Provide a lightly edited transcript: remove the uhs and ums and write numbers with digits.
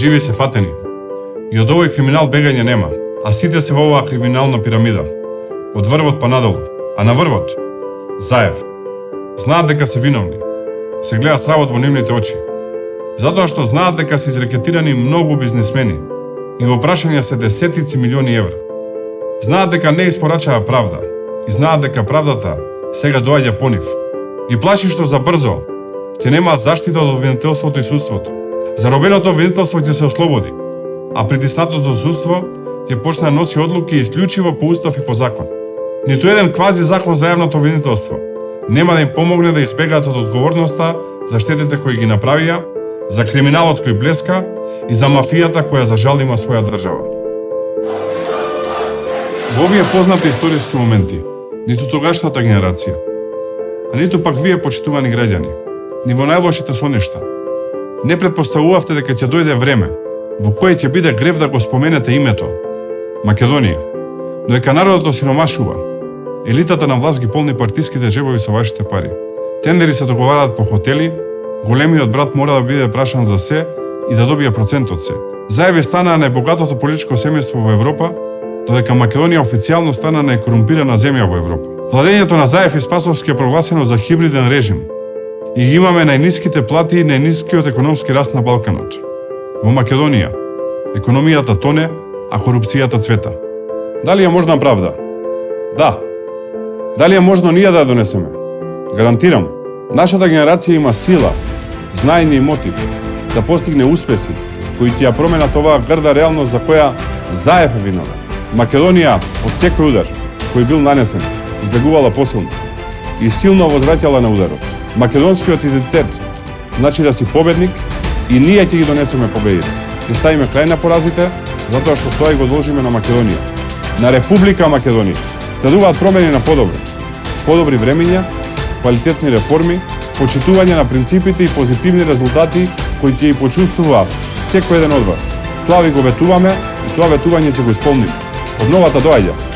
Живи се фатени. И од овој криминал бегање нема, а сите се во оваа криминална пирамида. Од врвот па надолу, а на врвот Заев. Знаат дека се виновни. Се гледа стравот во нивните очи. Затоа што знаат дека се изрекетирани многу бизнисмени и во прашања се десетици милиони евра. Знаат дека не испорачаа правда и знаат дека правдата сега доаѓа по нив. И плаши што за брзо ќе нема заштита од обвинителството и судството. Заробеното обвинителство ќе се ослободи, а притиснатото судство ќе почне да носи одлуки исклучиво по устав и по закон. Ниту еден квази закон за јавното обвинителство нема да им помогне да избегаат од одговорноста за штетите кои ги направија, за криминалот кој блеска и за мафијата која за жал има своја држава. Во овие познати историски моменти, ниту тогашната генерација, а ниту пак вие, почитувани граѓани, ни во најлошите соништа, не претпоставувавте дека ќе дојде време во кое ќе биде грев да го споменете името Македонија, но дека народот осиромашува, елитата на власт ги полни партиските джебови со вашите пари. Тендери се договараат по хотели, големиот брат мора да биде прашан за се и да добие процент од се. Заев стана најбогатото политичко семејство во Европа, додека Македонија официјално стана најкорумпирана земја во Европа. Владењето на Заев и Спасовски е прогласено за хибриден режим и ги имаме најниските плати и најнискиот економски раст на Балканот. Во Македонија економијата тоне, а корупцијата цвета. Дали е можна правда? Да. Дали е можно ние да ја донесеме? Гарантирам, нашата генерација има сила, знаење и мотив да постигне успеси кои ќе ја променат оваа грда реалност за која Заев е виновен. Македонија од секој удар кој бил нанесен излегувала посилно и силно возвраќала на ударот. Македонскиот идентитет значи да си победник и ние ќе ги донесеме победите. Ќе ставиме крај на поразите затоа што тоа и го должиме на Македонија. На Република Македонија следуваат промени на подобро. Подобри времења, квалитетни реформи, почитување на принципите и позитивни резултати кои ќе ги почувствува секој еден од вас. Тоа ви го ветуваме и тоа ветување ќе го исполниме. Обновата доаѓа.